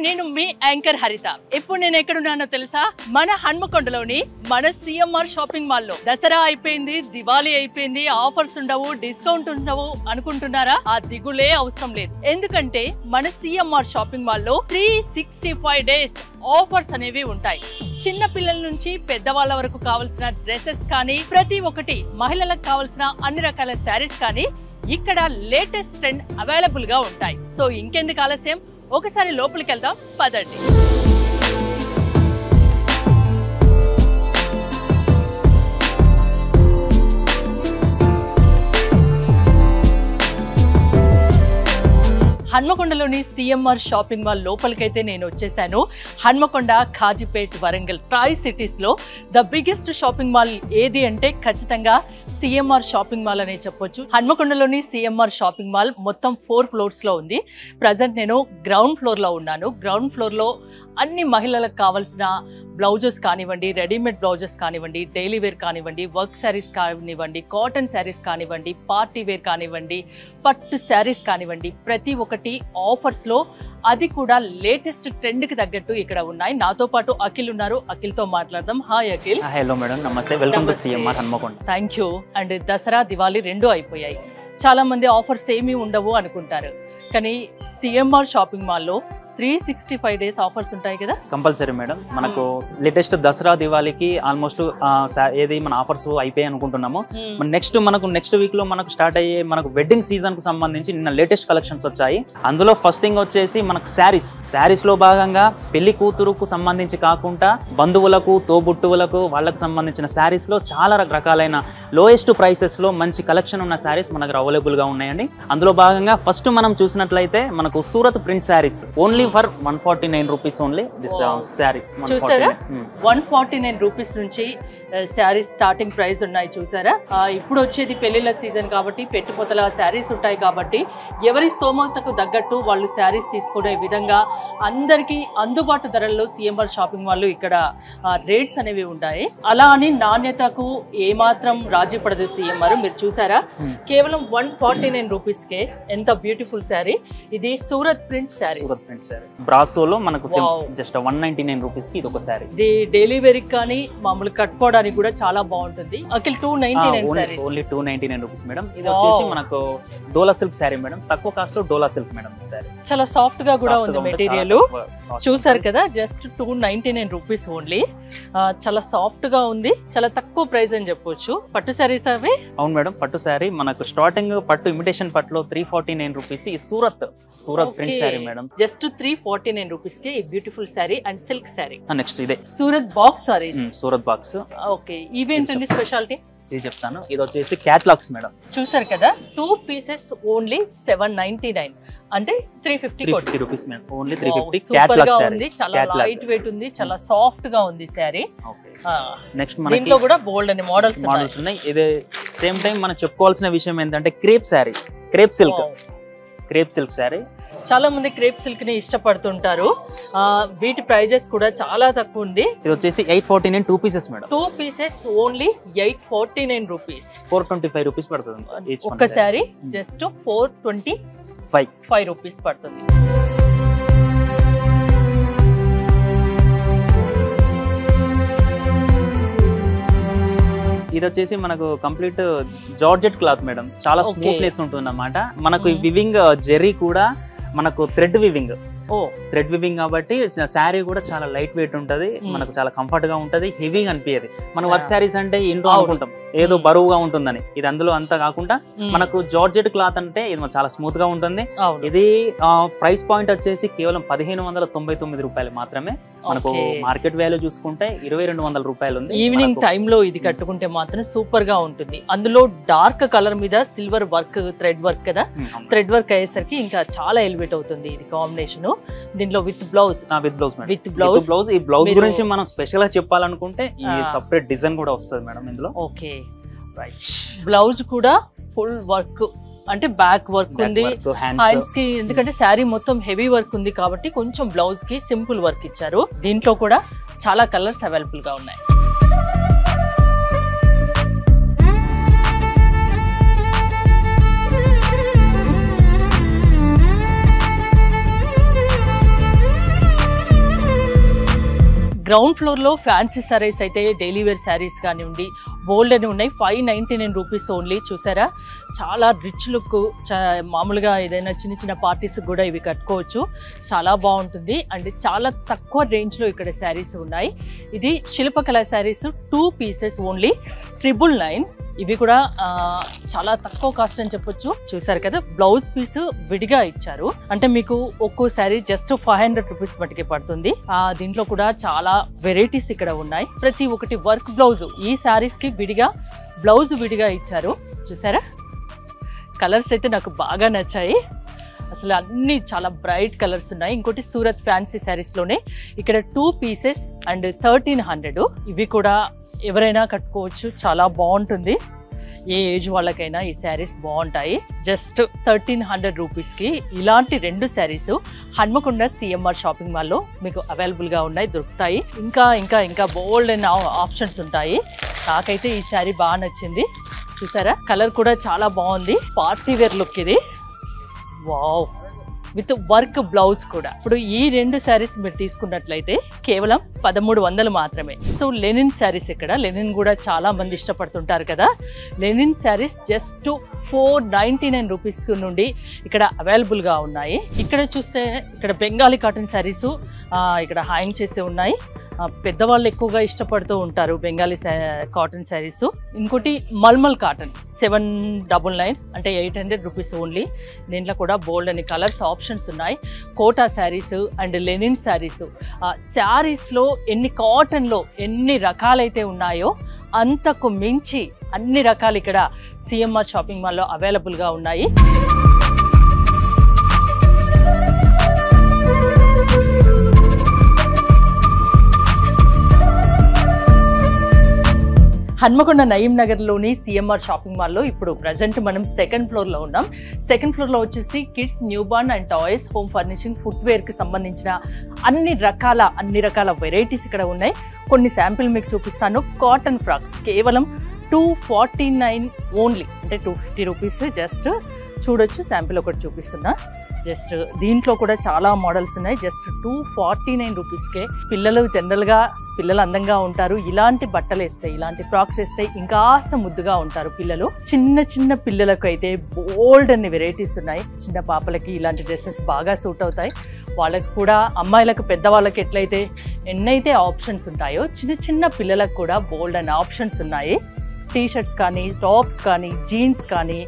నేను మీ యాంకర్ హరిత. ఇప్పుడు నేను ఎక్కడున్నానో తెలుసా? మన హన్మకొండలోని మన సిఎంఆర్ షాపింగ్ మాల్ లో. దసరా అయిపోయింది, దివాళీ అయిపోయింది, ఆఫర్స్ ఉండవు, డిస్కౌంట్ ఉండవు అనుకుంటున్నారా? ఆ దిగులే అవసరం లేదు. ఎందుకంటే మన సిఎంఆర్ షాపింగ్ మాల్ లో 365 days ఆఫర్స్ అనేవి ఉంటాయి. చిన్న పిల్లల నుంచి పెద్దవాళ్ళ వరకు కావాల్సిన డ్రెస్సెస్ కానీ, ప్రతి ఒక్కటి మహిళలకు కావాల్సిన అన్ని రకాల శారీస్ కానీ ఇక్కడ లేటెస్ట్ ట్రెండ్ అవైలబుల్ గా ఉంటాయి. సో ఇంకెందుకు ఆలస్యం, ఒకసారి లోపలికి వెళ్దాం పదండి. హన్మకొండలోని సిఎంఆర్ షాపింగ్ మాల్ లోపలికైతే నేను వచ్చేసాను. హన్మకొండ, కాజీపేట్, వరంగల్ ట్రై సిటీస్ లో ద బిగ్గెస్ట్ షాపింగ్ మాల్ ఏది అంటే ఖచ్చితంగా సిఎంఆర్ షాపింగ్ మాల్ అనే చెప్పొచ్చు. హన్మకొండలోని సిఎంఆర్ షాపింగ్ మాల్ మొత్తం 4 floors లో ఉంది. ప్రజెంట్ నేను గ్రౌండ్ ఫ్లోర్ లో ఉన్నాను. గ్రౌండ్ ఫ్లోర్ లో అన్ని మహిళలకు కావాల్సిన బ్లౌజెస్ కానివ్వండి, రెడీమేడ్ బ్లౌజెస్ కానివ్వండి, డైలీ వేర్ కానివ్వండి, వర్క్ శారీస్ కానివ్వండి, కాటన్ శారీస్ కానివ్వండి, పార్టీ వేర్ కానివ్వండి, పట్టు శారీస్ కానివ్వండి, ప్రతి ఒక్కటి ఆఫర్స్ లో, అది కూడా లేటెస్ట్ ట్రెండ్ కి తగ్గట్టు ఇక్కడ ఉన్నాయి. నాతో పాటు అఖిల్ ఉన్నారు. అఖిల్ తో మాట్లాడదాం. హాయ్ అఖిల్. హలో మేడం, నమస్తే, welcome to CMR Hanamkonda. Thank you. And Dasara, Diwali రెండు అయిపోయాయి. చాలా మంది ఆఫర్స్ ఏమీ ఉండవు అనుకుంటారు, కానీ సిఎంఆర్ షాపింగ్ మాల్లో 365 days ఆఫర్స్ ఉంటాయి కదా. Compulsory madam. మనకు లేటెస్ట్ దసరా దివాళీకి ఆల్మోస్ట్ ఏది మన ఆఫర్స్ అయిపోయాయి అనుకుంటున్నాము. నెక్స్ట్ వీక్ లో మనకు స్టార్ట్ అయ్యే మనకు వెడ్డింగ్ సీజన్ కు సంబంధించి నిన్న లేటెస్ట్ కలెక్షన్స్ వచ్చాయి. అందులో ఫస్ట్ థింగ్ వచ్చేసి మనకు శారీస్ లో భాగంగా పెళ్లి కూతురుకు సంబంధించి కాకుండా బంధువులకు, తోబుట్టువులకు, వాళ్ళకు సంబంధించిన శారీస్ లో చాలా రకాలైన లోయెస్ట్ ప్రైసెస్ లో మంచి కలెక్షన్ ఉన్న శారీస్ మనకు అవైలబుల్ గా ఉన్నాయండి. అందులో భాగంగా ఫస్ట్ మనం చూసినట్లయితే మనకు Surat print saris only for 149 rupees only. This sari చూసారా, 149 rupees నుంచి శారీస్ స్టార్టింగ్ ప్రైస్ ఉన్నాయి. చూసారా, ఇప్పుడు వచ్చేది పెళ్లిళ్ళ సీజన్ కాబట్టి పెట్టుపోతల శారీస్ ఉంటాయి కాబట్టి ఎవరి స్తోమతకు తగ్గట్టు వాళ్ళు శారీస్ తీసుకునే విధంగా అందరికీ అందుబాటు ధరల్లో సిఎంఆర్ షాపింగ్ మాల్ ఇక్కడ రేట్స్ అనేవి ఉంటాయి. అలా అని నాణ్యతకు ఏమాత్రం రాజీ పడదు సిఎంఆర్. మీరు చూసారా, కేవలం 149 rupees కే ఎంత బ్యూటిఫుల్ శారీ. ఇది సూరత్ ప్రింట్ శారీ. బ్రాసోలో మనకు జస్ట్ 199 rupees కి ఇది ఒక శారీ. ఇది డైలీ వేర్ కానీ మామూలు కట్టుకోవడానికి కూడా చాలా బాగుంటుంది. Akhil 299 saris only 299 rupees madam. ఇది వచ్చేసి మనకు డోలా సిల్క్ శారీ మేడం. తక్కువ కాస్ట్ లో డోలా సిల్క్ మేడం శారీ. చాలా సాఫ్ట్ గా కూడా ఉంది మెటీరియల్. చూసారు కదా, జస్ట్ 299 rupees ఓన్లీ. చాలా సాఫ్ట్ గా ఉంది, చాలా తక్కువ ప్రైస్ అని చెప్పొచ్చు. పట్టు శారీస్ అవి. అవును మేడం, పట్టు శారీ మనకు స్టార్టింగ్ పట్టు ఇమిటేషన్ పట్టులో 349 rupees. ఈ Surat print saree madam. Just 349 rupees కి ఈ beautiful saree and silk saree. Next ఇదే Surat box sarees. Surat box. Okay, ఇవేంటండి స్పెషాలిటీ? ఇది చెప్తాను. ఇది వచ్చేసి క్యాటలాగ్స్ మేడం. చూసారు కదా, 2 pieces ఓన్లీ 799 అంటే 350 rupees మేడం. ఓన్లీ 350. సూపర్ గా ఉంది, చాలా లైట్ వెయిట్ ఉంది, చాలా సాఫ్ట్ గా ఉంది శారీ. నెక్స్ట్ మనకి దీంట్లో కూడా బోల్డ్ అనే మోడల్స్ ఉన్నాయి. ఇదే సేమ్ టైం మనం చెప్పుకోవాల్సిన విషయం ఏంటంటే crepe sari, crepe silk sari. చాలా మంది క్రేప్ సిల్క్ ని ఇష్టపడుతుంటారు. వీటి ప్రైజెస్ కూడా చాలా తక్కువ ఉంది. ఇది వచ్చేసి 849 2 pieces madam. 2 pieces only 849 rupees. 425 rupees పడుతుంది ఒక్క శారీ. జస్ట్ 425 rupees పడుతుంది. ఇది వచ్చేసి మనకు కంప్లీట్ జార్జెట్ క్లాత్ మేడం. చాలా స్మూత్నెస్ ఉంటుంది అన్నమాట. మనకు వివింగ్ జెర్రీ కూడా మనకు థ్రెడ్ వివింగ్ కాబట్టి శారీ కూడా చాలా లైట్ వెయిట్ ఉంటది. మనకు చాలా కంఫర్ట్ గా ఉంటది, హెవీగా అనిపించదు. మన వర్క్ శారీస్ అంటే ఇంట్లో అనుకుంటాం ఏదో బరువుగా ఉంటుందని. ఇది అందులో అంతా కాకుండా మనకు జార్జెట్ క్లాత్ అంటే ఇది చాలా స్మూత్ గా ఉంటుంది. ఇది ప్రైస్ పాయింట్ వచ్చేసి కేవలం 1599 రూపాయలు మాత్రమే. మనకు మార్కెట్ వాల్యూ చూసుకుంటే 2200 రూపాయలు ఉంది. ఈవినింగ్ టైమ్ లో ఇది కట్టుకుంటే మాత్రం సూపర్ గా ఉంటుంది. అందులో డార్క్ కలర్ మీద సిల్వర్ వర్క్, థ్రెడ్ వర్క్ కదా. థ్రెడ్ వర్క్ అయ్యేసరికి ఇంకా చాలా ఎలివేట్ అవుతుంది ఇది కాంబినేషన్. దీంట్లో విత్ బ్లౌజ్. ఈ బ్లౌజ్ గురించి మనం స్పెషల్ గా చెప్పాలనుకుంటే ఈ సెపరేట్ డిజైన్ కూడా వస్తుంది మేడం ఇందులో. Okay, right. బ్లౌజ్ కూడా ఫుల్ వర్క్ అంటే బ్యాక్ వర్క్ ఉంది, హ్యాండ్స్ కి. ఎందుకంటే శారీ మొత్తం హెవీ వర్క్ ఉంది కాబట్టి కొంచెం బ్లౌజ్ కి సింపుల్ వర్క్ ఇచ్చారు. దీంట్లో కూడా చాలా కలర్స్ అవైలబుల్ గా ఉన్నాయి. గ్రౌండ్ ఫ్లోర్లో ఫ్యాన్సీ సారీస్ అయితే డైలీ వేర్ శారీస్ కానివ్వండి బోల్డ్ అని ఉన్నాయి. 599 రూపీస్ ఓన్లీ. చూసారా, చాలా రిచ్ లుక్. మామూలుగా ఏదైనా చిన్న చిన్న పార్టీస్ కూడా ఇవి కట్టుకోవచ్చు. చాలా బాగుంటుంది అండ్ చాలా తక్కువ రేంజ్లో ఇక్కడ శారీస్ ఉన్నాయి. ఇది శిల్పకళ శారీస్ 2 పీసెస్ ఓన్లీ 999. ఇవి కూడా చాలా తక్కువ కాస్ట్ అని చెప్పొచ్చు. చూసారు కదా, బ్లౌజ్ పీస్ విడిగా ఇచ్చారు. అంటే మీకు ఒక్కో శారీ జస్ట్ 500 రూపీస్ మటుకే పడుతుంది. దీంట్లో కూడా చాలా వెరైటీస్ ఇక్కడ ఉన్నాయి. ప్రతి ఒక్కటి వర్క్ బ్లౌజ్. ఈ శారీస్ కి విడిగా బ్లౌజ్ విడిగా ఇచ్చారు. చూసారా, కలర్స్ అయితే నాకు బాగా నచ్చాయి. అసలు అన్ని చాలా బ్రైట్ కలర్స్ ఉన్నాయి. ఇంకోటి సూరత్ ఫ్యాన్సీ శారీస్లోనే ఇక్కడ 2 పీసెస్ అండ్ 1300. ఇవి కూడా ఎవరైనా కట్టుకోవచ్చు, చాలా బాగుంటుంది. ఏ ఏజ్ వాళ్ళకైనా ఈ శారీస్ బాగుంటాయి. జస్ట్ 1300 రూపీస్కి ఇలాంటి 2 శారీస్ హన్మకొండ సిఎంఆర్ షాపింగ్ మాల్లో మీకు అవైలబుల్గా ఉన్నాయి, దొరుకుతాయి. ఇంకా ఇంకా ఇంకా బోల్డ్ అండ్ ఆప్షన్స్ ఉంటాయి. నాకైతే ఈ శారీ బాగా నచ్చింది. చూసారా, కలర్ కూడా చాలా బాగుంది. పార్టీ వేర్ లుక్ ఇది. వావ్, విత్ వర్క్ బ్లౌజ్ కూడా. ఇప్పుడు ఈ 2 శారీస్ మీరు తీసుకున్నట్లయితే కేవలం 1300 మాత్రమే. సో లెనిన్ శారీస్, ఇక్కడ లెనిన్ కూడా చాలా మంది ఇష్టపడుతుంటారు కదా. లెనిన్ శారీస్ జస్ట్ 499 రూపీస్ నుండి ఇక్కడ అవైలబుల్గా ఉన్నాయి. ఇక్కడ చూస్తే ఇక్కడ బెంగాలీ కాటన్ శారీస్ ఇక్కడ హ్యాంగ్ చేసి ఉన్నాయి. పెద్దవాళ్ళు ఎక్కువగా ఇష్టపడుతూ ఉంటారు బెంగాలీ కాటన్ శారీస్. ఇంకోటి మల్మల్ కాటన్ 799 అంటే 800 రూపీస్ ఓన్లీ. దీంట్లో కూడా బోల్డ్ అని కలర్స్ ఆప్షన్స్ ఉన్నాయి. Kota saris and linen saris. శారీస్లో కాటన్లో ఎన్ని రకాలైతే ఉన్నాయో అంతకు మించి అన్ని రకాలు ఇక్కడ సిఎంఆర్ షాపింగ్ మాల్లో అవైలబుల్గా ఉన్నాయి. హన్మకొండ నయీం నగర్లోని సిఎంఆర్ షాపింగ్ మాల్లో ఇప్పుడు ప్రజెంట్ మనం 2nd ఫ్లోర్లో ఉన్నాం. 2nd ఫ్లోర్లో వచ్చేసి kids, newborn and toys, home furnishing, ఫుట్వేర్కి సంబంధించిన అన్ని రకాల వెరైటీస్ ఇక్కడ ఉన్నాయి. కొన్ని శాంపిల్ మీకు చూపిస్తాను. కాటన్ ఫ్రాక్స్ కేవలం 249 ఓన్లీ, అంటే 250 రూపీస్. జస్ట్ చూడొచ్చు, శాంపిల్ ఒకటి చూపిస్తున్నా. జస్ట్ దీంట్లో కూడా చాలా మోడల్స్ ఉన్నాయి. జస్ట్ 249 రూపీస్కే. పిల్లలు అందంగా ఉంటారు. ఇలాంటి బట్టలు వేస్తే, ఇలాంటి ఫ్రాక్స్ వేస్తే ఇంకాస్త ముద్దుగా ఉంటారు పిల్లలు. చిన్న పిల్లలకు అయితే బోల్డ్ అన్ని వెరైటీస్ ఉన్నాయి. చిన్న పాపలకి ఇలాంటి డ్రెస్సెస్ బాగా సూట్ అవుతాయి. వాళ్ళకి కూడా, అమ్మాయిలకు, పెద్దవాళ్ళకి ఎట్లయితే ఎన్నైతే ఆప్షన్స్ ఉంటాయో చిన్న పిల్లలకు కూడా బోల్డ్ అనే ఆప్షన్స్ ఉన్నాయి. టీషర్ట్స్ కానీ, టాప్స్ కానీ, జీన్స్ కానీ,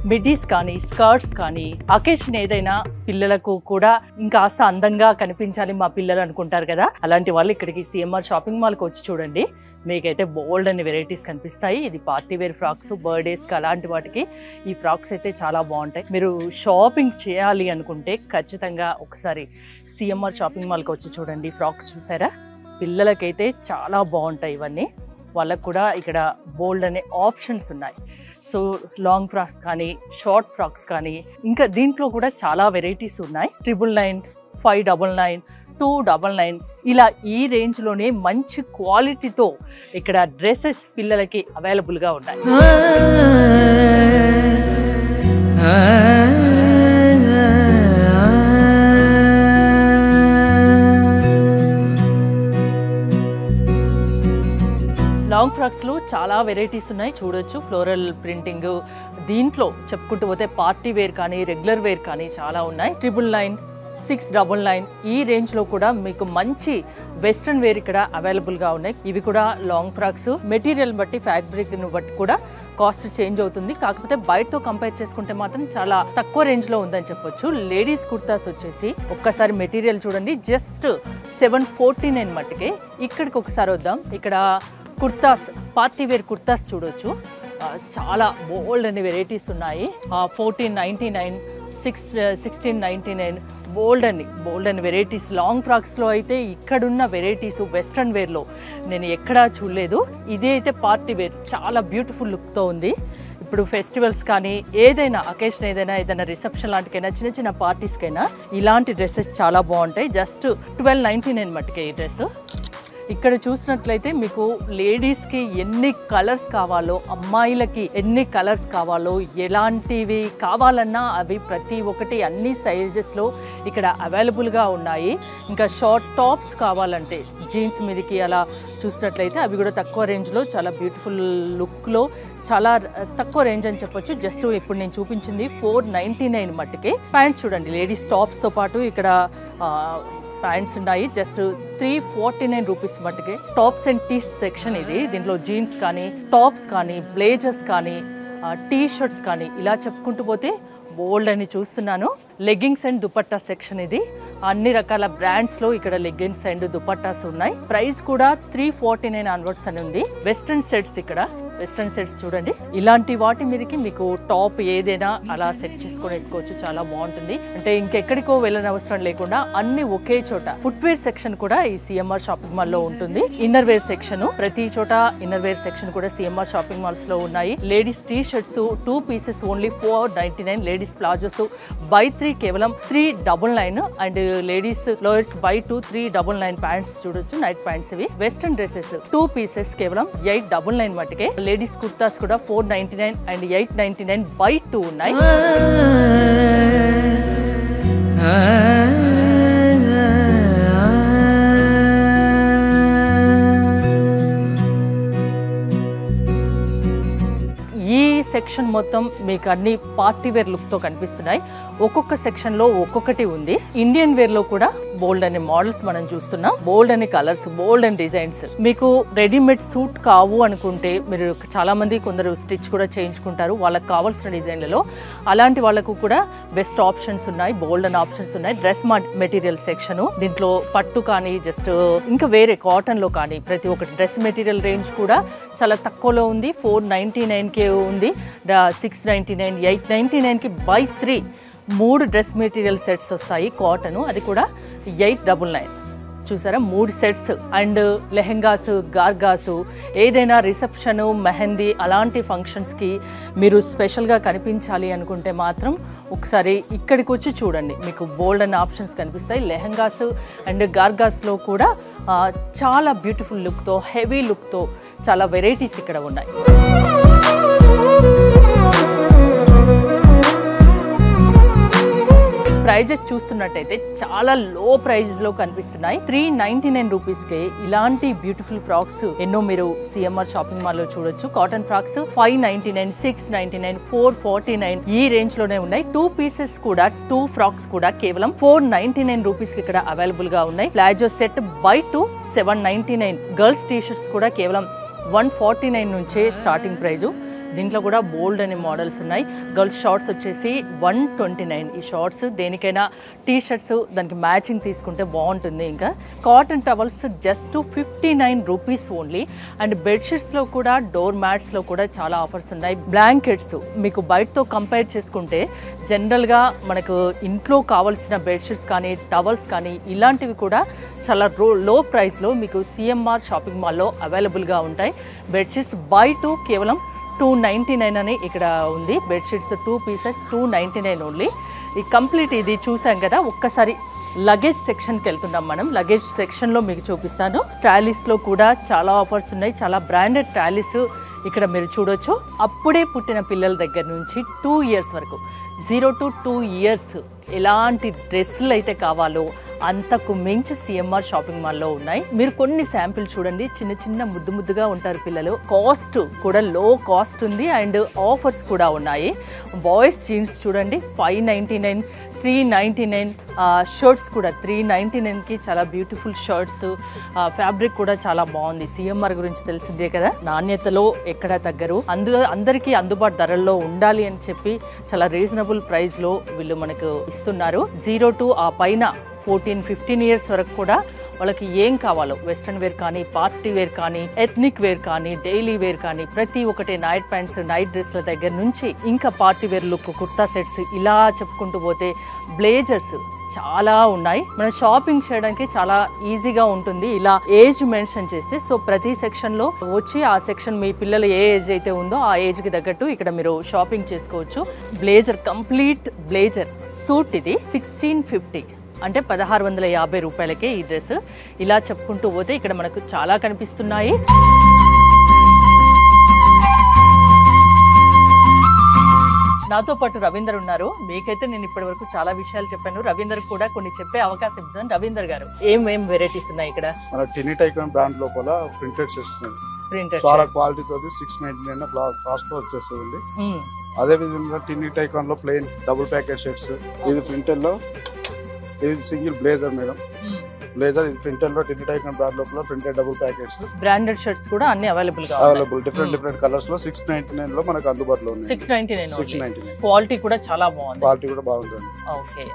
మిడ్డీస్ కానీ, స్కర్ట్స్ కానీ, అకేషన్ ఏదైనా పిల్లలకు కూడా ఇంకాస్త అందంగా కనిపించాలి మా పిల్లలు అనుకుంటారు కదా. అలాంటి వాళ్ళు ఇక్కడికి సిఎంఆర్ షాపింగ్ మాల్కి వచ్చి చూడండి, మీకైతే బోల్డ్ అనే వెరైటీస్ కనిపిస్తాయి. ఇది పార్టీ వేర్ ఫ్రాక్స్, బర్త్డేస్కి అలాంటి వాటికి ఈ ఫ్రాక్స్ అయితే చాలా బాగుంటాయి. మీరు షాపింగ్ చేయాలి అనుకుంటే ఖచ్చితంగా ఒకసారి సిఎంఆర్ షాపింగ్ మాల్కి వచ్చి చూడండి. ఫ్రాక్స్ చూసారా, పిల్లలకైతే చాలా బాగుంటాయి ఇవన్నీ. వాళ్ళకు కూడా ఇక్కడ బోల్డ్ అనే ఆప్షన్స్ ఉన్నాయి. సో లాంగ్ ఫ్రాక్స్ కానీ, షార్ట్ ఫ్రాక్స్ కానీ, ఇంకా దీంట్లో కూడా చాలా వెరైటీస్ ఉన్నాయి. 999, 599, 299 ఇలా ఈ రేంజ్లోనే మంచి క్వాలిటీతో ఇక్కడ డ్రెస్సెస్ పిల్లలకి అవైలబుల్గా ఉన్నాయి. లాంగ్ ఫ్రాక్స్లో చాలా వెరైటీస్ ఉన్నాయి, చూడొచ్చు. ఫ్లోరల్ ప్రింటింగ్, దీంట్లో చెప్పుకుంటూ పోతే పార్టీ వేర్ కానీ, రెగ్యులర్ వేర్ కానీ చాలా ఉన్నాయి. 999, 699 ఈ రేంజ్లో కూడా మీకు మంచి వెస్ట్రన్ వేర్ ఇక్కడ అవైలబుల్గా ఉన్నాయి. ఇవి కూడా లాంగ్ ఫ్రాక్స్. మెటీరియల్ బట్టి, ఫ్యాబ్రిక్ను బట్టి కూడా కాస్ట్ చేంజ్ అవుతుంది. కాకపోతే బయటతో కంపేర్ చేసుకుంటే మాత్రం చాలా తక్కువ రేంజ్లో ఉందని చెప్పొచ్చు. లేడీస్ కుర్తాస్ వచ్చేసి ఒక్కసారి మెటీరియల్ చూడండి, జస్ట్ 749 మట్టుకే. ఇక్కడికి ఒకసారి వద్దాం. ఇక్కడ కుర్తాస్, పార్టీ వేర్ కుర్తాస్ చూడొచ్చు. చాలా బోల్డ్ అనే వెరైటీస్ ఉన్నాయి. 1499, 1699 బోల్డ్ అని వెరైటీస్. లాంగ్ ఫ్రాక్స్లో అయితే ఇక్కడున్న వెరైటీస్ వెస్ట్రన్ వేర్లో నేను ఎక్కడా చూడలేదు. ఇదే అయితే పార్టీ వేర్, చాలా బ్యూటిఫుల్ లుక్తో ఉంది. ఇప్పుడు ఫెస్టివల్స్ కానీ, ఏదైనా అకేషన్, ఏదైనా రిసెప్షన్ లాంటికైనా, చిన్న పార్టీస్కైనా ఇలాంటి డ్రెస్సెస్ చాలా బాగుంటాయి. జస్ట్ 1299 మట్టుకే ఈ డ్రెస్. ఇక్కడ చూసినట్లయితే మీకు లేడీస్కి ఎన్ని కలర్స్ కావాలో, అమ్మాయిలకి ఎన్ని కలర్స్ కావాలో, ఎలాంటివి కావాలన్నా అవి ప్రతి ఒక్కటి అన్ని సైజెస్లో ఇక్కడ అవైలబుల్గా ఉన్నాయి. ఇంకా షార్ట్ టాప్స్ కావాలంటే జీన్స్ మీదకి అలా చూసినట్లయితే అవి కూడా తక్కువ రేంజ్లో చాలా బ్యూటిఫుల్ లుక్లో చాలా తక్కువ రేంజ్ అని చెప్పొచ్చు. జస్ట్ ఇప్పుడు నేను చూపించింది 499 మట్టుకే. ప్యాంట్స్ చూడండి, లేడీస్ టాప్స్తో పాటు ఇక్కడ ప్యాంట్స్ ఉన్నాయి. జస్ట్ 349 రూపీస్ మట్టుకే. టాప్స్ అండ్ టీస్ సెక్షన్ ఇది. దీంట్లో జీన్స్ కానీ, టాప్స్ కానీ, బ్లేజర్స్ కానీ, టీ షర్ట్స్ కానీ ఇలా చెప్పుకుంటూ పోతే బోల్డ్ అని చూస్తున్నాను. లెగ్గింగ్స్ అండ్ దుపట్టా సెక్షన్ ఇది. అన్ని రకాల బ్రాండ్స్లో ఇక్కడ లెగ్గిన్స్ అండ్ దుపట్టాస్ ఉన్నాయి. ప్రైస్ కూడా 349 ఆన్వర్డ్స్ అని ఉంది. వెస్ట్రన్ సెట్స్, ఇక్కడ వెస్ట్రన్ సెట్స్ చూడండి. ఇలాంటి వాటి మీదకి మీకు టాప్ ఏదైనా అలా సెట్ చేసుకొని వేసుకోవచ్చు. చాలా బాగుంటుంది. అంటే ఇంకెక్కడికో వెళ్ళని అవసరం లేకుండా అన్ని ఒకే చోట. ఫుట్వేర్ సెక్షన్ కూడా ఈ సిఎంఆర్ షాపింగ్ మాల్ లో ఉంటుంది. ఇన్నర్ వేర్ సెక్షన్, ప్రతి చోట ఇన్నర్ వేర్ సెక్షన్ కూడా సిఎంఆర్ షాపింగ్ మాల్స్ లో ఉన్నాయి. Ladies T shirts 2 pieces only 499. Ladies palazzos by 3 కేవలం 399. And ladies లోయర్స్ by 2 399. ప్యాంట్స్ చూడొచ్చు, నైట్ ప్యాంట్స్ ఇవి. వెస్టర్న్ డ్రెస్సెస్ 2 పీసెస్ కేవలం 899 మటుకే. లేడీస్ కుర్తాస్ కూడా 499 అండ్ 899 బై 2 ఉన్నాయి. ఈ సెక్షన్ మొత్తం మీకు అన్ని పార్టీ వేర్ లుక్ తో కనిపిస్తున్నాయి. ఒక్కొక్క సెక్షన్ లో ఒక్కొక్కటి ఉంది. ఇండియన్ వేర్ లో కూడా బోల్డ్ అనే మోడల్స్ మనం చూస్తున్నాం. బోల్డ్ అనే కలర్స్, బోల్డ్ అండ్ డిజైన్స్. మీకు రెడీమేడ్ సూట్ కావు అనుకుంటే మీరు చాలా మంది కొందరు స్టిచ్ కూడా చేయించుకుంటారు వాళ్ళకి కావాల్సిన డిజైన్లలో. అలాంటి వాళ్ళకు కూడా బెస్ట్ ఆప్షన్స్ ఉన్నాయి, బోల్డ్ అనే ఆప్షన్స్ ఉన్నాయి. డ్రెస్ మెటీరియల్ సెక్షన్, దీంట్లో పట్టు కానీ జస్ట్ ఇంకా వేరే కాటన్ లో కానీ ప్రతి ఒక్కటి. డ్రెస్ మెటీరియల్ రేంజ్ కూడా చాలా తక్కువలో ఉంది. 499కే ఉంది, 699, 899కి బై 3 3 డ్రెస్ మెటీరియల్ సెట్స్ వస్తాయి కాటన్. అది కూడా 899. చూసారా, 3 సెట్స్. అండ్ లెహెంగాస్, గార్గాస్, ఏదైనా రిసెప్షన్, మెహందీ అలాంటి ఫంక్షన్స్కి మీరు స్పెషల్గా కనిపించాలి అనుకుంటే మాత్రం ఒకసారి ఇక్కడికి వచ్చి చూడండి. మీకు బోల్డ్ అనే ఆప్షన్స్ కనిపిస్తాయి. లెహెంగాస్ అండ్ గార్గాస్లో కూడా చాలా బ్యూటిఫుల్ లుక్తో, హెవీ లుక్తో చాలా వెరైటీస్ ఇక్కడ ఉన్నాయి. ప్రైజెస్ చూస్తున్నట్టయితే చాలా లో ప్రైజెస్ లో కనిపిస్తున్నాయి. 399 రూపీస్కే ఇలాంటి బ్యూటిఫుల్ ఫ్రాక్స్ ఎన్నో మీరు సిఎంఆర్ షాపింగ్ మాల్ లో చూడొచ్చు. కాటన్ ఫ్రాక్స్ 599, 699, 449 ఈ రేంజ్ లోనే ఉన్నాయి. 2 పీసెస్ కూడా, 2 ఫ్రాక్స్ కూడా కేవలం 499 రూపీస్ కి ఇక్కడ అవైలబుల్ గా ఉన్నాయి. Palazzo set by 2 799. Girls T shirts కూడా కేవలం 149 నుంచే స్టార్టింగ్ ప్రైజు. దీంట్లో కూడా బోల్డ్ అనే మోడల్స్ ఉన్నాయి. గర్ల్స్ షార్ట్స్ వచ్చేసి 129. ఈ షార్ట్స్ దేనికైనా టీ షర్ట్స్ దానికి మ్యాచింగ్ తీసుకుంటే బాగుంటుంది. ఇంకా cotton towels just 59 rupees only. And బెడ్షీట్స్లో కూడా, డోర్ మ్యాట్స్లో కూడా చాలా ఆఫర్స్ ఉన్నాయి. బ్లాంకెట్స్ మీకు బయటతో కంపేర్ చేసుకుంటే జనరల్గా మనకు ఇంట్లో కావాల్సిన బెడ్షీట్స్ కానీ, టవల్స్ కానీ ఇలాంటివి కూడా చాలా లో ప్రైస్లో మీకు సిఎంఆర్ షాపింగ్ మాల్లో అవైలబుల్గా ఉంటాయి. బెడ్షీట్స్ బై 2 కేవలం 299 అని ఇక్కడ ఉంది. Bedsheets 2 pieces 299 only. ఈ కంప్లీట్ ఇది చూసాం కదా. ఒక్కసారి లగేజ్ సెక్షన్కి వెళ్తున్నాం మనం. లగేజ్ సెక్షన్లో మీకు చూపిస్తాను. ట్రాలీస్లో కూడా చాలా ఆఫర్స్ ఉన్నాయి. చాలా బ్రాండెడ్ ట్రాలీస్ ఇక్కడ మీరు చూడొచ్చు. అప్పుడే పుట్టిన పిల్లల దగ్గర నుంచి 2 ఇయర్స్ వరకు, 0 to 2 ఇయర్స్ ఎలాంటి డ్రెస్సులు అయితే కావాలో అంతకు మించి సిఎంఆర్ షాపింగ్ మాల్లో ఉన్నాయి. మీరు కొన్ని శాంపిల్ చూడండి. చిన్న చిన్న ముద్దు ముద్దుగా ఉంటారు పిల్లలు. కాస్ట్ కూడా లో కాస్ట్ ఉంది అండ్ ఆఫర్స్ కూడా ఉన్నాయి. బాయ్స్ జీన్స్ చూడండి 599, 399. షర్ట్స్ కూడా 399కి చాలా బ్యూటిఫుల్ షర్ట్స్. ఫ్యాబ్రిక్ కూడా చాలా బాగుంది. సిఎంఆర్ గురించి తెలిసిందే కదా, నాణ్యతలో ఎక్కడ తగ్గరు. అందరికీ అందుబాటు ధరల్లో ఉండాలి అని చెప్పి చాలా రీజనబుల్ ప్రైస్లో వీళ్ళు మనకు ఇస్తున్నారు. 0 to ఆ పైన 14-15 ఇయర్స్ వరకు కూడా వాళ్ళకి ఏం కావాలో వెస్ట్రన్ వేర్ కానీ, పార్టీ వేర్ కానీ, ఎథ్నిక్ వేర్ కానీ, డైలీ వేర్ కానీ ప్రతి ఒక్కటి, నైట్ ప్యాంట్స్, నైట్ డ్రెస్ల దగ్గర నుంచి ఇంకా party wear look, kurta sets ఇలా చెప్పుకుంటూ పోతే బ్లేజర్స్ చాలా ఉన్నాయి. మనం షాపింగ్ చేయడానికి చాలా ఈజీగా ఉంటుంది ఇలా ఏజ్ మెన్షన్ చేస్తే. సో ప్రతి సెక్షన్లో వచ్చి ఆ సెక్షన్ మీ పిల్లలు ఏ ఏజ్ అయితే ఉందో ఆ ఏజ్కి తగ్గట్టు ఇక్కడ మీరు షాపింగ్ చేసుకోవచ్చు. బ్లేజర్, కంప్లీట్ బ్లేజర్ సూట్ ఇది 1650. అంటే 1650 రూపాయలకే ఈ డ్రెస్. ఇలా చెప్పుకుంటూ పోతే ఇక్కడ మనకు చాలా కనిపిస్తున్నాయి. నాతో పాటు రవీందర్ ఉన్నారు. మీకైతే నేను ఇప్పటి వరకు చాలా విషయాలు చెప్పాను, రవీందర్ కూడా కొన్ని చెప్పే అవకాశం ఇద్దాం. రవీందర్ గారు, ఏం వెరైటీస్ ఉన్నాయి ఇక్కడ? మన టినీ టైకాన్ బ్రాండ్ లోపల ప్రింటెడ్ చేస్తున్నాయి. ప్రింటెడ్ చాలా క్వాలిటీ తోటి 699 కాస్ట్ వచ్చేస్తుంది. అదే విధంగా టినీ టైకాన్ లో ప్లెయిన్ డబుల్ ప్యాకెట్ షర్ట్స్, ఇది ప్రింటెడ్ లో, ఇది సింగిల్ బ్లేజర్ మేడం. బ్లేజర్ ఇది ప్రింటెడ్ లో టినీ టైకాన్ బ్రాండ్ లోపల printed double packets. Branded shirts కూడా అన్ని అవైలబుల్ డిఫరెంట్ కలర్స్ లో 699 లో మనకు అందుబాటులో ఉన్నాయి. 699 క్వాలిటీ కూడా చాలా బాగుంది. క్వాలిటీ కూడా బాగుంటుంది. ఓకే,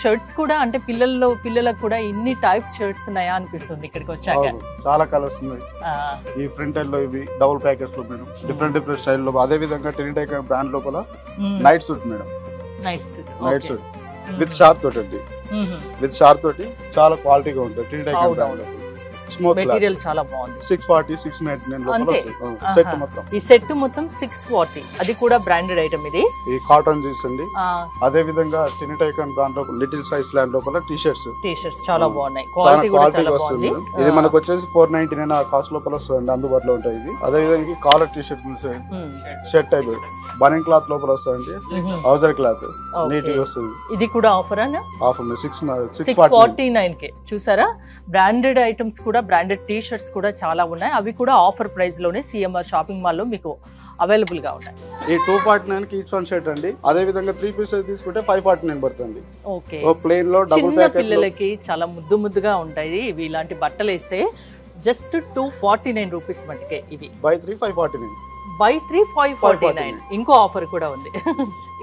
షర్ట్స్ కూడా అంటే పిల్లలకు కూడా ఇన్ని టైప్స్ షర్ట్స్ ఉన్నాయా అనిపిస్తుంది ఇక్కడికి వచ్చాక. చాలా కలర్స్ ఉన్నాయి ఈ ప్రింటెడ్ లో. ఇవి డబుల్ ప్యాకెట్స్ లో మేడం, డిఫరెంట్ స్టైల్ లో. అదే విధంగా టినీ టైకాన్ బ్రాండ్ లోపల night suit madam. Night suit with sharp తోటి అండి. విత్ షార్ప్ తోటి చాలా క్వాలిటీగా ఉంటుంది. Tiny tycoon brand smooth material చాలా బాగుంది. 640 699 లోపల సెట్ మొత్తం. ఈ సెట్ మొత్తం 640, అది కూడా బ్రాండెడ్ ఐటమ్. ఇది ఈ కాటన్ జీన్స్ అండి. అదే విధంగా టినీ టైకాన్ బ్రాండ్ లోపల లిటిల్ సైజ్ ల్యాండ్ లోపల టీ షర్ట్స్ చాలా బాగున్నాయి. క్వాలిటీ కూడా చాలా బాగుంది. ఇది మనకు వచ్చేసి 499 ఆ కాస్ట్ లోపల వస్తుంది, అందుబాటులో ఉంటాయి. ఇది అదే విధంగా collar T shirt shirt type బనింగ్ క్లాత్ లోపల వస్తుంది. ఔజర్ క్లాత్ నీట్ గా వస్తుంది. ఇది కూడా ఆఫర్ అన్న? ఆఫర్ 649 కే. చూసారా, బ్రాండెడ్ ఐటమ్స్ కూడా, బ్రాండెడ్ టీ షర్ట్స్ కూడా చాలా ఉన్నాయి. అవి కూడా ఆఫర్ ప్రైస్ లోనే సిఎంఆర్ షాపింగ్ మాల్ లో మీకు అవైలబుల్ గా ఉన్నాయి. ఈ 249 కి ఈచ్ వన్ షర్ట్ అండి. అదే విధంగా 3 పీసెస్ తీసుకుంటే 549 పడుతుంది. ఓకే, ప్లేన్ లో డబుల్ చిన్న పిల్లలకి చాలా ముద్దుగా ఉంటాయి ఇవి. ఇలాంటి బట్టలు వేస్తే జస్ట్ 249 రూపీస్ మటుకే. ఇవి బై 3 549. బై 3 549. ఇంకో ఆఫర్ కూడా ఉంది.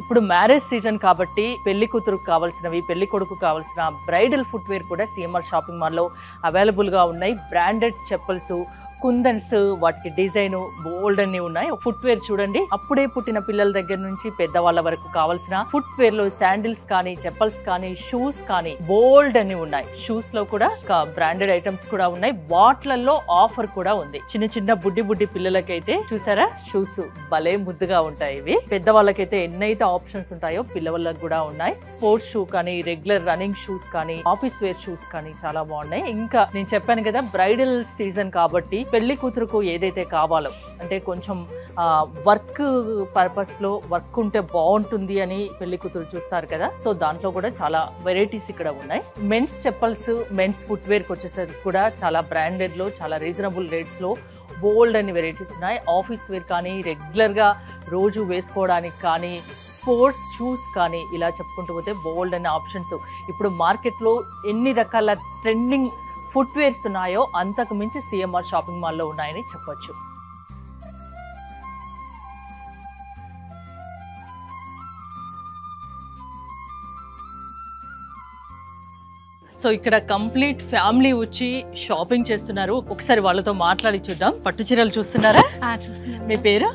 ఇప్పుడు మ్యారేజ్ సీజన్ కాబట్టి పెళ్లి కూతురుకు కావాల్సినవి, పెళ్లి కొడుకు కావాల్సిన బ్రైడల్ ఫుట్వేర్ కూడా సిఎంఆర్ షాపింగ్ మాల్ లో అవైలబుల్ గా ఉన్నాయి. బ్రాండెడ్ చెప్పల్స్, కుందన్స్, వాటికి డిజైన్ బోల్డ్ అన్ని ఉన్నాయి. ఫుట్వేర్ చూడండి, అప్పుడే పుట్టిన పిల్లల దగ్గర నుంచి పెద్దవాళ్ళ వరకు కావాల్సిన ఫుట్వేర్ లో శాండిల్స్ కానీ, చెప్పల్స్ కానీ, షూస్ కానీ బోల్డ్ అన్ని ఉన్నాయి. షూస్ లో కూడా బ్రాండెడ్ ఐటమ్స్ కూడా ఉన్నాయి. వాట్లలో ఆఫర్ కూడా ఉంది. చిన్న బుడ్డి పిల్లలకైతే చూసారా, షూస్ భలే ముద్దుగా ఉంటాయి. ఇవి పెద్దవాళ్ళకైతే ఎన్నైతే ఆప్షన్స్ ఉంటాయో పిల్లవాళ్ళకి కూడా ఉన్నాయి. స్పోర్ట్స్ షూ కానీ, రెగ్యులర్ రన్నింగ్ షూస్ కానీ, ఆఫీస్ వేర్ షూస్ కానీ చాలా బాగున్నాయి. ఇంకా నేను చెప్పాను కదా, బ్రైడల్ సీజన్ కాబట్టి పెళ్లి కూతురుకు ఏదైతే కావాలో, అంటే కొంచెం వర్క్ పర్పస్ లో వర్క్ ఉంటే బాగుంటుంది అని పెళ్లి కూతురు చూస్తారు కదా, సో దాంట్లో కూడా చాలా వెరైటీస్ ఇక్కడ ఉన్నాయి. మెన్స్ చెప్పల్స్, మెన్స్ ఫుట్వేర్ కి వచ్చేసరికి కూడా చాలా బ్రాండెడ్ లో, చాలా రీజనబుల్ రేట్స్ లో బోల్డ్ అని వెరైటీస్ ఉన్నాయి. ఆఫీస్ వేర్ కానీ, రెగ్యులర్ గా రోజు వేసుకోవడానికి కానీ, స్పోర్ట్స్ షూస్ కానీ, ఇలా చెప్పుకుంటూ పోతే బోల్డ్ అనే ఆప్షన్స్. ఇప్పుడు మార్కెట్లో ఎన్ని రకాల ట్రెండింగ్ ఫుట్వేర్స్ ఉన్నాయో అంతకు మించి సిఎంఆర్ షాపింగ్ మాల్లో ఉన్నాయని చెప్పొచ్చు. సో ఇక్కడ కంప్లీట్ ఫ్యామిలీ వచ్చి షాపింగ్ చేస్తున్నారు. ఒకసారి వాళ్ళతో మాట్లాడి చూద్దాం. పట్టు చీరలు చూస్తున్నారా? మీ పేరు?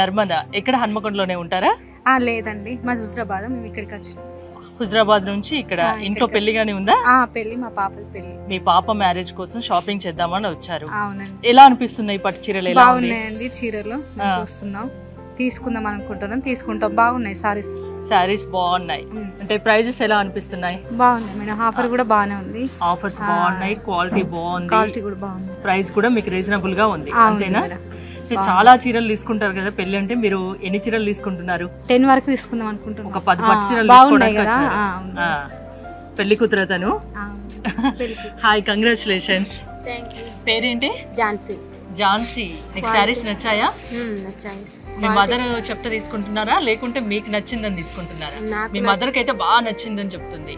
నర్మద. ఎక్కడ హన్మకొండలోనే ఉంటారా? లేదండి, మా హుజరాబాద్. మేము ఇక్కడికి వచ్చినాం. హుజరాబాద్ నుంచి ఇక్కడ. ఇంట్లో పెళ్లి గానీ ఉందా? పెళ్లి, మా పాప పెళ్లి. మీ పాప మ్యారేజ్ కోసం షాపింగ్ చేద్దామని వచ్చారు. అవునండి. ఎలా అనిపిస్తున్నాయి పట్టు చీరలు? బాగున్నాయండి చీరలు, చూస్తున్నాం, తీసుకుందాం అనుకుంటున్నాం, తీసుకుంటాం. బాగున్నాయి సారీస్ బాగున్నాయి. అంటే ప్రైజెస్ ఎలా అనిపిస్తున్నాయి? బాగున్నాయి మేడం, ఆఫర్ కూడా బాగానే ఉంది. ఆఫర్స్ బాగున్నాయి, క్వాలిటీ బాగుంది, క్వాలిటీ కూడా బాగుంది, ప్రైస్ కూడా మీకు రీజనబుల్ గా ఉంది. అంతేనా? చాలా చీరలు తీసుకుంటారు కదా పెళ్లి అంటే, మీరు ఎన్ని చీరలు తీసుకుంటున్నారు? 10 వరకు తీసుకుందాం అనుకుంటున్నాం. ఒక 10 పట్టు చీరలు తీసుకోవడానికి వచ్చారు. పెళ్లి కూతురు అతను. Hi, congratulations. పేరేంటి? ఝాన్సీ. నీకు శారీస్ నచ్చాయా? నచ్చాయి. మీ మదర్ చెప్తే తీసుకుంటున్నారా, లేకుంటే మీకు నచ్చిందని తీసుకుంటున్నారా? మీ మదర్ కి అయితే బాగా నచ్చిందని చెప్తుంది.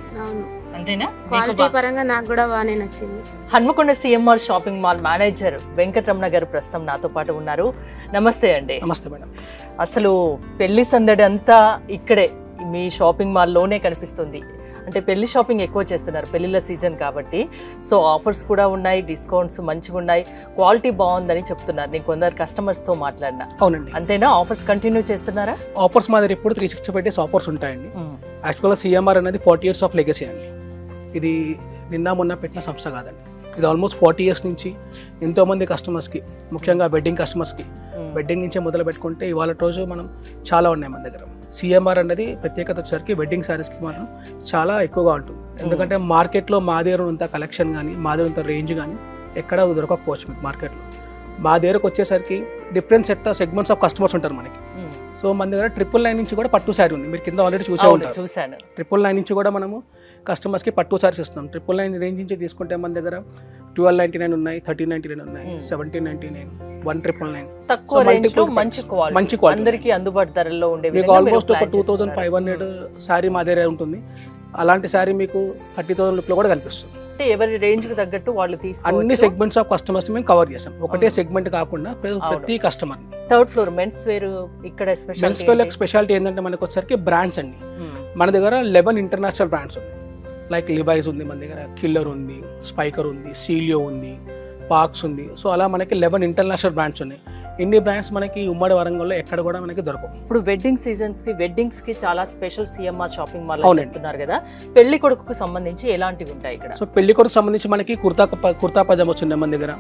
అంతేనా? క్వాలిటీ పరంగా నాకు కూడా బాగానే నచ్చింది. Hanamkonda CMR shopping mall manager Venkataramana గారు ప్రస్తుతం నాతో పాటు ఉన్నారు. నమస్తే అండి. నమస్తే మేడం. అసలు పెళ్లి సందడి అంతా ఇక్కడే మీ షాపింగ్ మాల్లోనే కనిపిస్తుంది. అంటే పెళ్లి షాపింగ్ ఎక్కువ చేస్తున్నారు, పెళ్లిళ్ళ సీజన్ కాబట్టి. సో ఆఫర్స్ కూడా ఉన్నాయి, డిస్కౌంట్స్ మంచిగా ఉన్నాయి, క్వాలిటీ బాగుందని చెప్తున్నారు. నేను కొందరు కస్టమర్స్తో మాట్లాడినా. అవునండి. అంతేనా? ఆఫర్స్ కంటిన్యూ చేస్తున్నారా? ఆఫర్స్ మా దగ్గర ఇప్పుడు 365 డేస్ ఆఫర్స్ ఉంటాయండి. యాక్చువల్గా సిఎంఆర్ అనేది 40 years ఆఫ్ లెగసీ అండి. ఇది నిన్న మొన్న పెట్టిన సంస్థ కాదండి. ఇది ఆల్మోస్ట్ 40 years నుంచి ఎంతోమంది కస్టమర్స్కి, ముఖ్యంగా వెడ్డింగ్ కస్టమర్స్కి, వెడ్డింగ్ నుంచే మొదలు పెట్టుకుంటే ఇవాళ రోజు మనం చాలా ఉన్నాయి మన దగ్గర. సిఎంఆర్ అనేది ప్రత్యేకత వచ్చేసరికి వెడ్డింగ్ శారీస్కి మాత్రం చాలా ఎక్కువగా ఉంటుంది. ఎందుకంటే మార్కెట్లో మా దగ్గర ఉన్నంత కలెక్షన్ కానీ మా దగ్గర ఉన్నంత రేంజ్ కానీ ఎక్కడ దొరకకపోవచ్చు మీకు మార్కెట్లో. మా దగ్గరకు వచ్చేసరికి డిఫరెంట్ సెగ్మెంట్స్ ఆఫ్ కస్టమర్స్ ఉంటారు మనకి. సో మన దగ్గర 999 నుంచి కూడా పట్టు శారీ ఉంది, మీరు కింద ఆల్రెడీ చూసే ఉంటారు. చూసాను. 999 నుంచి కూడా మనము కస్టమర్స్కి పట్టు శారీస్ ఇస్తున్నాం. 999 రేంజ్ నుంచి తీసుకుంటే మన దగ్గర 1299 ఉన్నాయి, 1399 ఉన్నాయి, 1799, 1999. తక్కువ రేంజ్ లో మంచి క్వాలిటీ అందరికీ అందుబాటు ధరల్లో ఉండే మీకు ఆల్మోస్ట్ ఒక 2500 శారీ మా దగ్గర ఉంటుంది. అలాంటి శారీ మీకు 30,000 రూపాయలు కూడా కనిపిస్తుంది. అంటే ఎవరి రేంజ్ కి తగ్గట్టు వాళ్ళు తీసుకోవచ్చు. అన్ని సెగ్మెంట్స్ ఆఫ్ కస్టమర్స్ మేము కవర్ చేసాం, ఒకటే సెగ్మెంట్ కాకుండా ప్రతి customer. Third floor men's wear, ఇక్కడ మెన్స్ వేర్ స్పెషాలిటీ ఏంటంటే మనకు వచ్చేసరికి బ్రాండ్స్ అండి. మన దగ్గర 11 ఇంటర్నేషనల్ బ్రాండ్స్ ఉన్నాయి. లైక్ లివైస్ ఉంది మన దగ్గర, కిల్లర్ ఉంది, స్పైకర్ ఉంది, సీలియో ఉంది, పార్క్స్ ఉంది. సో అలా మనకి 11 ఇంటర్నేషనల్ బ్రాండ్స్ ఉన్నాయి. ఇన్ని బ్రాండ్స్ మనకి ఉమ్మడి వరంగల్లో ఎక్కడ కూడా మనకి దొరకవు. ఇప్పుడు వెడ్డింగ్ సీజన్స్ కి వెడ్డింగ్స్ కి చాలా స్పెషల్ సిఎంఆర్ షాపింగ్ మాల్ అంటున్నారు కదా, పెళ్లి కొడుకుకు సంబంధించి ఎలాంటివి ఉంటాయి ఇక్కడ? సో పెళ్లి కొడుకు సంబంధించి మనకి కుర్తా పజామా వచ్చింది మన దగ్గర.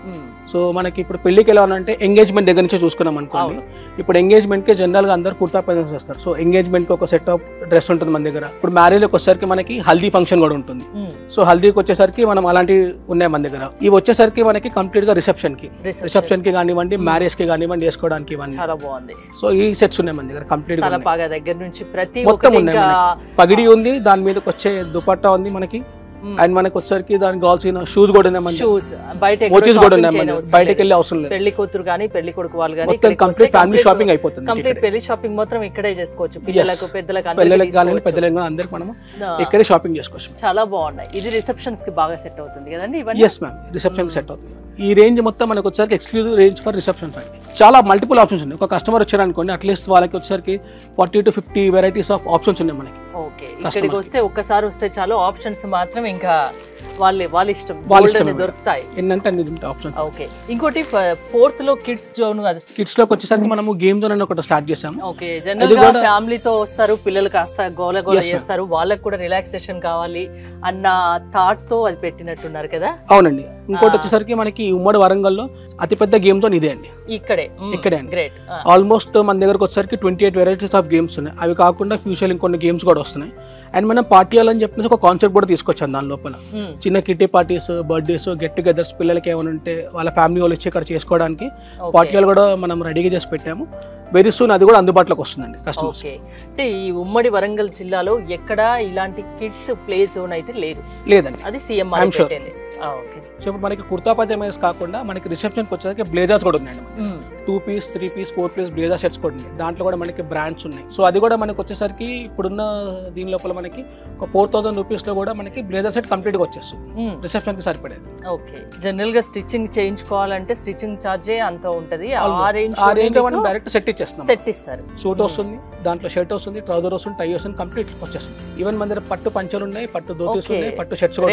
సో మనకి ఇప్పుడు పెళ్లికి ఎలా అంటే ఎంగేజ్మెంట్ దగ్గర నుంచి చూసుకున్నాం అనుకోండి. ఇప్పుడు ఎంగేజ్మెంట్ కి జనరల్ గా అందరు కుర్తా పజామా చేస్తారు. సో ఎంగేజ్మెంట్ కి ఒక సెట్ ఆఫ్ డ్రెస్ ఉంటుంది మన దగ్గర. ఇప్పుడు మ్యారేజ్ వచ్చేసరికి మనకి హల్దీ ఫంక్షన్ కూడా ఉంటుంది. సో హల్దీకి వచ్చేసరికి మనం అలాంటివి ఉన్నాయి మన దగ్గర. ఇవి వచ్చేసరికి మనకి కంప్లీట్ గా రిసెప్షన్ కి కానివ్వండి, మ్యారేజ్ కి కానివ్వండి వేసుకోవడానికి ఇవన్నీ చాలా బాగుంది. సో ఈ సెట్స్ ఉన్నాయి మన దగ్గర కంప్లీట్ గా. తలపాగా దగ్గర నుంచి ప్రతి మొత్తం ఉన్నాయి. పగిడి ఉంది, దాని మీదకి వచ్చే దుపట్టా ఉంది మనకి. అండ్ మనకి వచ్చేసరికి దానికి కావాల్సిన షూస్ కూడా ఉన్నాయి. షూస్ బయటకి వెళ్ళే అవసరం లేదు. పెళ్లి కూతురు గానీ పెళ్లి కొడుకు వాళ్ళు గానీ కంప్లీట్ ఫ్యామిలీ షాపింగ్ అయిపోతుంది. కంప్లీట్ పెళ్లి షాపింగ్ మొత్తం ఇక్కడే చేసుకోవచ్చు. పిల్లలకు పెద్దలకు పెద్దలకు అందరికి మనం ఇక్కడే షాపింగ్ చేసుకోవచ్చు. చాలా బాగున్నాయి. ఇది రిసెప్షన్స్ కి బాగా సెట్ అవుతుంది కదండి ఇవన్నీ? ఎస్ మ్యామ్, రిసెప్షన్ సెట్ అవుతుంది. ఈ రేంజ్ మొత్తం మనకు వచ్చేసరికి ఎక్స్క్లూజివ్ రేంజ్ ఫర్ రిసెప్షన్ అండి. చాలా మల్టిపుల్ ఆప్షన్స్ ఉన్నాయి. ఒక కస్టమర్ వచ్చారనుకోండి, అట్లీస్ట్ వాళ్ళకి వచ్చేసరికి 40 to 50 వెరైటీస్ ఆఫ్ ఆప్షన్స్ ఉన్నాయి మనకి. ఓకే, ఇక్కడికి వస్తే ఒక్కసారి వస్తే చాలు, ఆప్షన్స్ మాత్రం ఇంకా వాళ్ళ ఇష్టం దొరుకుతాయి. ఏంటంటే అన్ని ఆప్షన్స్. ఓకే, ఇంకోటి 4th లో కిడ్స్ జోన్, కిడ్స్ లోకి వచ్చేసరికి మనము గేమ్ జోన్ అని ఒకటి స్టార్ట్ చేసాము. ఓకే, జనరల్ గా ఫ్యామిలీతో వస్తారు, పిల్లలు కాస్త గోల చేస్తారు, వాళ్ళకి కూడా రిలాక్సేషన్ కావాలి అన్న థాట్ తో అది పెట్టినట్టున్నారు కదా? అవునండి. ఇంకోటి వచ్చేసరికి మనకి ఉమ్మడి వరంగల్లో అతిపెద్ద గేమ్ జోన్ ఇదే అండి. ఇక్కడే గ్రేట్. ఆల్మోస్ట్ మన దగ్గరకు వచ్చేసరికి 28 వెరైటీస్ ఆఫ్ గేమ్స్ ఉన్నాయి. అవి కాకుండా ఫ్యూచర్ ఇంకొన్ని గేమ్స్ కూడా వస్తున్నాయి. అండ్ మనం పార్టీ హాల్ అని చెప్పేసి ఒక కాన్సెప్ట్ కూడా తీసుకొచ్చాం దాని లోపల. చిన్న kitty parties, birthdays, get togethers, పిల్లలకి ఏమైనా ఉంటే వాళ్ళ ఫ్యామిలీ వాళ్ళు వచ్చి ఇక్కడ చేసుకోవడానికి పార్టీ హాల్ కూడా మనం రెడీగా చేసి పెట్టాము. వెరీ సూన్ అది కూడా అందుబాటులోకి వస్తుందండి కస్టమర్స్. అంటే ఈ ఉమ్మడి వరంగల్ జిల్లాలో ఎక్కడ ఇలాంటి కిడ్స్ ప్లే జోన్ అయితే లేదండి. అది సిఎంఆర్ పెట్టింది. సో ఇప్పుడు మనకి కుర్తా పజామాస్ కాకుండా మనకి రిసెప్షన్కి వచ్చేసరికి బ్లేజర్స్ కూడా ఉన్నాయండి. 2 piece, 3 piece, 4 piece blazer sets కూడా ఉన్నాయి. దాంట్లో కూడా మనకి బ్రాండ్స్ ఉన్నాయి. సో అది కూడా మనకి వచ్చేసరికి ఇప్పుడున్న దీని లోపల మనకి ఒక 4,000 రూపీస్ లో కూడా మనకి బ్లేజర్ సెట్ కంప్లీట్ గా వచ్చేస్తుంది రిసెప్షన్ కి సరిపడేది. ఓకే, జనరల్ గా స్టిచ్చింగ్ చేయించుకోవాలంటే స్టిచ్చింగ్ చార్జే అంత ఉంటది. ఆ రేంజ్ మనం డైరెక్ట్ సెట్ ఇస్తారు. సూట్ వస్తుంది, దాంట్లో షర్ట్ వస్తుంది, ట్రౌజర్ వస్తుంది, టై వస్తుంది, కంప్లీట్ వచ్చేస్తుంది. ఈవెన్ మన దగ్గర పట్టు పంచలు ఉన్నాయి, పట్టు ధోతీస్ ఉన్నాయి, పట్టు షర్ట్స్ కూడా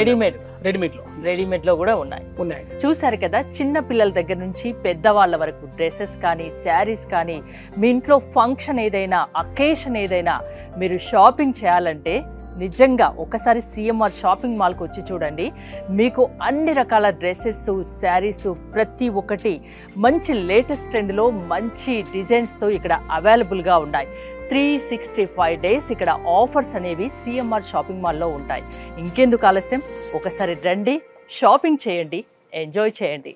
రెడీమేడ్ లో కూడా ఉన్నాయి. చూసారు కదా, చిన్న పిల్లల దగ్గర నుంచి పెద్దవాళ్ళ వరకు డ్రెస్సెస్ కానీ, శారీస్ కానీ, మీ ఇంట్లో ఫంక్షన్ ఏదైనా, అకేషన్ ఏదైనా మీరు షాపింగ్ చేయాలంటే నిజంగా ఒకసారి సిఎంఆర్ షాపింగ్ మాల్కి వచ్చి చూడండి. మీకు అన్ని రకాల డ్రెస్సెస్, శారీస్ ప్రతి ఒక్కటి మంచి లేటెస్ట్ ట్రెండ్లో మంచి డిజైన్స్తో ఇక్కడ అవైలబుల్గా ఉన్నాయి. 365 days ఇక్కడ ఆఫర్స్ అనేవి సిఎంఆర్ షాపింగ్ మాల్లో ఉంటాయి. ఇంకెందుకు ఆలస్యం, ఒకసారి రండి, షాపింగ్ చేయండి, ఎంజాయ్ చేయండి.